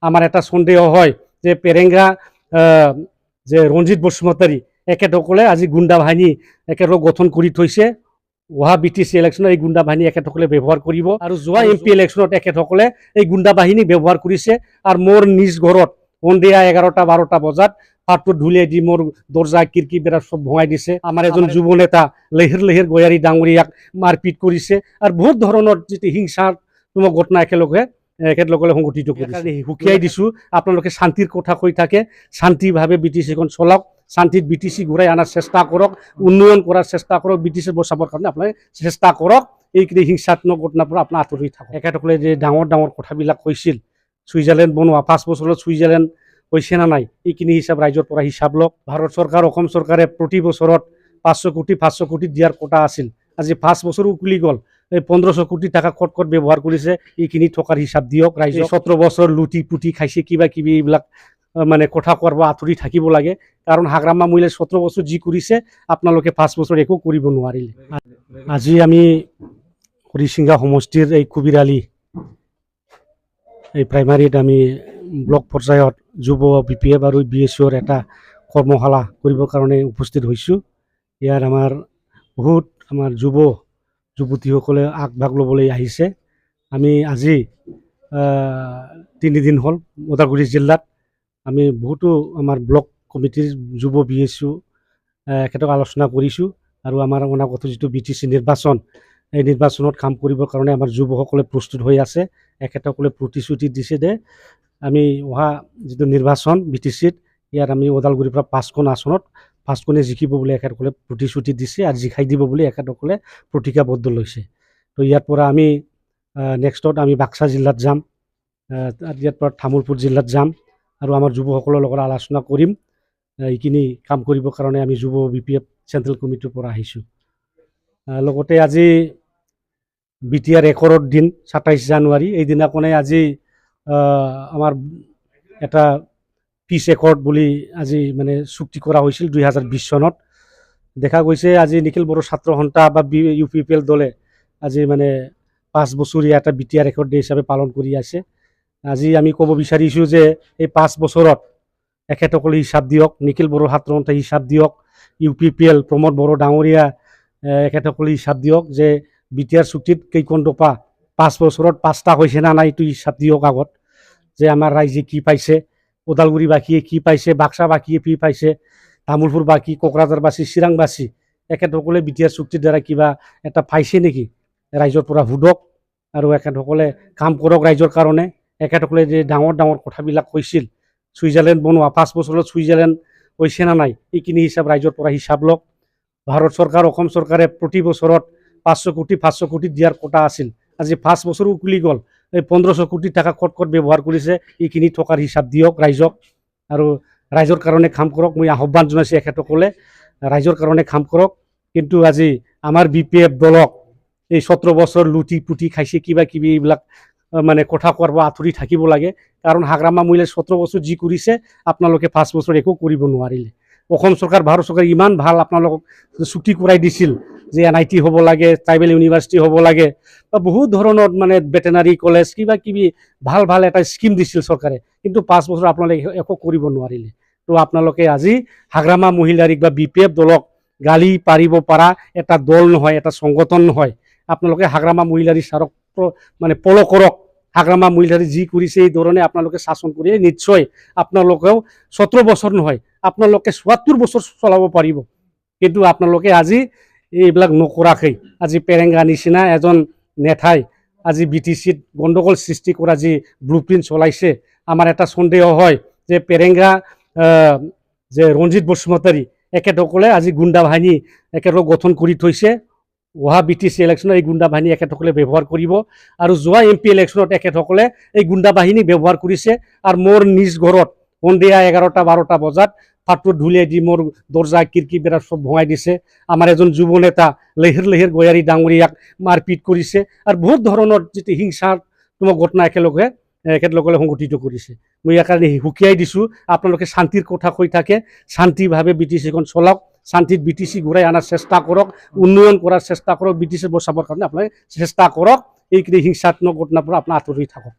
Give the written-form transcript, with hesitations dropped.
আমাৰ এটা সন্দেহ হয় যে পেৰেঙ্গা যে ৰঞ্জিত বসুমতাৰী এখেতসকলে আজি গুণ্ডা বাহিনী একেলগ গঠন কৰি থৈছে। অহা BTC ইলেকশ্যনত এই গুণ্ডা বাহিনী এখেতসকলে ব্যৱহাৰ কৰিব আৰু যোৱা MP ইলেকশ্যনত এখেতসকলে এই গুণ্ডা বাহিনী ব্যৱহাৰ কৰিছে। আৰু মোৰ নিজ ঘৰত সন্ধিয়া 11-12 বজাত পাতটো ঢুলিয়াই দি মোৰ দৰ্জা খিৰিকী বেৰা চব ভঙাই দিছে। আমাৰ এজন যুৱ নেতা লেহিৰ গয়াৰী ডাঙৰীয়াক মাৰপিট কৰিছে আৰু বহুত ধৰণৰ যিটো হিংসাত্মক ঘটনা একেলগে সংঘটিত কৰিছে। হুকিয়াই দিছো আপোনালোকে শান্তিৰ কথা কৈ থাকে, শান্তিভাৱে BTCখন চলাওক, শান্তিত BTC ঘূৰাই অনাৰ চেষ্টা কৰক, উন্নয়ন কৰাৰ চেষ্টা কৰক, BTC বচাবৰ কাৰণে আপোনালোকে চেষ্টা কৰক। এইখিনি হিংসাত্মক ঘটনাৰ পৰা আপোনাৰ আঁতৰি থাকক। এখেতসকলে যে ডাঙৰ কথাবিলাক কৈছিল, ছুইজাৰলেণ্ড বনোৱা 5 বছৰত ছুইজাৰলেণ্ড হৈছে না নাই, এইখিনি হিচাপ ৰাইজৰ পৰা হিচাপ লওক। ভাৰত চৰকাৰ, অসম চৰকাৰে প্ৰতি বছৰত 500 কোটি দিয়াৰ কথা আছিল। আজি 5 বছৰ উকলি গ'ল, এই 1500 কোটি টাকা ক'ত ব্যৱহাৰ কৰিছে, এইখিনি থকাৰ হিচাপ দিয়ক। ৰাইজে 17 বছৰ লুটি পুটি খাইছে, কিবা কিবি এইবিলাক মানে কথা কোৱাৰ পৰা আঁতৰি থাকিব লাগে। কাৰণ হাগ্ৰামা মহিলাই 17 বছৰ যি কৰিছে আপোনালোকে 5 বছৰ একো কৰিব নোৱাৰিলে। আজি আমি হৰিচিঙ্গা সমষ্টিৰ এই কুবিৰালি এই প্ৰাইমাৰীত আমি ব্লক পৰ্যায়ত যুৱ BPF আৰু BSCৰ এটা কৰ্মশালা কৰিবৰ কাৰণে উপস্থিত হৈছোঁ। ইয়াৰ বহুত আমাৰ যুৱতীসকলে আগভাগ ল'বলৈ আহিছে। আমি আজি 3 দিন হ'ল ওদালগুৰি জিলাত আমি বহুতো আমাৰ ব্লক কমিটিৰ যুৱ BSCও এখেতক আলোচনা কৰিছোঁ আৰু আমাৰ অনাগত যিটো BTC নিৰ্বাচন, এই নিৰ্বাচনত কাম কৰিবৰ কাৰণে আমাৰ যুৱসকলে প্ৰস্তুত হৈ আছে। এখেতসকলে প্ৰতিশ্ৰুতি দিছে যে আমি অহা যিটো নিৰ্বাচন BTCত ইয়াত আমি ওদালগুৰিৰ পৰা 5খন আসনত 5খনে জিকিব বুলি এখেতসকলে প্ৰতিশ্ৰুতি দিছে আৰু জিকাই দিব বুলি এখেতসকলে প্ৰতিজ্ঞাবদ্ধ লৈছে। তো ইয়াৰ পৰা আমি নেক্সটত আমি বাক্সা জিলাত যাম, ইয়াৰ পৰা তামোলপুৰ জিলাত যাম আৰু আমাৰ যুৱসকলৰ লগত আলোচনা কৰিম। এইখিনি কাম কৰিবৰ কাৰণে আমি যুৱ BPF চেণ্ট্ৰেল কমিটিৰ পৰা আহিছোঁ। লগতে আজি BTR ৰেকৰ্ডৰ দিন 27 জানুৱাৰী, এই দিনাখনে আজি আমাৰ এটা পিচ একৰ্ড বুলি আজি মানে চুক্তি কৰা হৈছিল 2020 চনত। দেখা গৈছে আজি নিখিল বড়ো ছাত্ৰ সন্থা বা UPPL দলে আজি মানে 5 বছৰীয়া এটা BTR ৰেকৰ্ড ডে হিচাপে পালন কৰি আছে। আজি আমি ক'ব বিচাৰিছোঁ যে এই 5 বছৰত এখেতসকলে হিচাপ দিয়ক, নিখিল বড়ো ছাত্ৰ সন্থাই হিচাপ দিয়ক, UPPL প্ৰমোদ বড়ো ডাঙৰীয়া এখেতসকলে হিচাপ দিয়ক যে BTR চুক্তিত কেইখন দফা 5 বছৰত 5টা হৈছে না নাই, এইটো হিচাপ দিয়ক আগত, যে আমাৰ ৰাইজে কি পাইছে, ওদালগুৰিবাসীয়ে কি পাইছে, বাক্সাবাসীয়ে কি পাইছে, তামোলপুৰবাসী, কোকৰাঝাৰবাসী, চিৰাংবাসী এখেতসকলে BTR চুক্তিৰ দ্বাৰা কিবা এটা পাইছে নেকি, ৰাইজৰ পৰা সোধক আৰু এখেতসকলে কাম কৰক ৰাইজৰ কাৰণে। এখেতসকলে যে ডাঙৰ কথাবিলাক কৈছিল, ছুইজাৰলেণ্ড বনোৱা 5 বছৰত ছুইজাৰলেণ্ড হৈছে না নাই, এইখিনি হিচাপ ৰাইজৰ পৰা হিচাপ লওক। ভাৰত চৰকাৰ, অসম চৰকাৰে প্ৰতি বছৰত 500 কোটি দিয়াৰ কথা আছিল। আজি 5 বছৰ উকলি গ'ল, এই 1500 কোটি টাকা ক'ত ব্যৱহাৰ কৰিছে, এইখিনি থকাৰ হিচাপ দিয়ক ৰাইজক আৰু ৰাইজৰ কাৰণে কাম কৰক। মই আহ্বান জনাইছোঁ এখেতসকলে ৰাইজৰ কাৰণে কাম কৰক। কিন্তু আজি আমাৰ BPF দলক এই 17 বছৰ লুটি পুটি খাইছে, কিবা কিবি এইবিলাক মানে কথা কোৱাৰ পৰা আঁতৰি থাকিব লাগে। কাৰণ হাগ্ৰামা মহিলাই 17 বছৰ যি কৰিছে আপোনালোকে 5 বছৰ একো কৰিব নোৱাৰিলে। অসম চৰকাৰ, ভাৰত চৰকাৰ ইমান ভাল আপোনালোকক চুক্তি কৰাই দিছিল যে NIT হ'ব লাগে, ট্ৰাইবেল ইউনিভাৰ্চিটি হ'ব লাগে, বা বহুত ধৰণৰ মানে ভেটেনাৰী কলেজ কিবা কিবি ভাল এটা স্কিম দিছিল চৰকাৰে, কিন্তু 5 বছৰ আপোনালোকে একো কৰিব নোৱাৰিলে। তো আপোনালোকে আজি হাগ্ৰামা মহিলাৰীক বা BPF দলক গালি পাৰিব পৰা এটা দল নহয়, এটা সংগঠন নহয়। আপোনালোকে হাগ্ৰামা মহিলাৰী ছাৰক মানে ফ'ল' কৰক। হাগ্ৰামা মহিলাৰী যি কৰিছে এই ধৰণে আপোনালোকে শাসন কৰি নিশ্চয় আপোনালোকেও 17 বছৰ নহয়, আপোনালোকে 74 বছৰ চলাব পাৰিব। কিন্তু আপোনালোকে আজি এইবিলাক নকৰাকৈ আজি পেৰেঙ্গা নিচিনা এজন নেতাই আজি BTCত গণ্ডগোল সৃষ্টি কৰা যি ব্লুপ্ৰিণ্ট চলাইছে, আমাৰ এটা সন্দেহ হয় যে পেৰেঙ্গা যে ৰঞ্জিত বসুমতাৰী এখেতসকলে আজি গুণ্ডা বাহিনী একেলগ গঠন কৰি থৈছে। অহা BTC ইলেকশ্যনত এই গুণ্ডা বাহিনী এখেতসকলে ব্যৱহাৰ কৰিব আৰু যোৱা MP ইলেকশ্যনত এখেতসকলে এই গুণ্ডা বাহিনী ব্যৱহাৰ কৰিছে। আৰু মোৰ নিজ ঘৰত সন্ধিয়া 11-12 বজাত পাতটো ঢুলিয়াই দি মোৰ দৰ্জা খিৰিকী বেৰা চব ভঙাই দিছে। আমাৰ এজন যুৱ নেতা লেহিৰ গয়াৰী ডাঙৰীয়াক মাৰপিট কৰিছে আৰু বহুত ধৰণৰ যিটো হিংসাত্মক ঘটনা একেলগে সংঘটিত কৰিছে। মই ইয়াৰ কাৰণে হুকিয়াই দিছোঁ আপোনালোকে শান্তিৰ কথা কৈ থাকে, শান্তিভাৱে BTCখন চলাওক, শান্তিত BTC ঘূৰাই অনাৰ চেষ্টা কৰক, উন্নয়ন কৰাৰ চেষ্টা কৰক, BTC বচাবৰ কাৰণে আপোনালোকে চেষ্টা কৰক। এইখিনি হিংসাত্মক ঘটনাৰ পৰা আপোনাৰ আঁতৰি থাকক।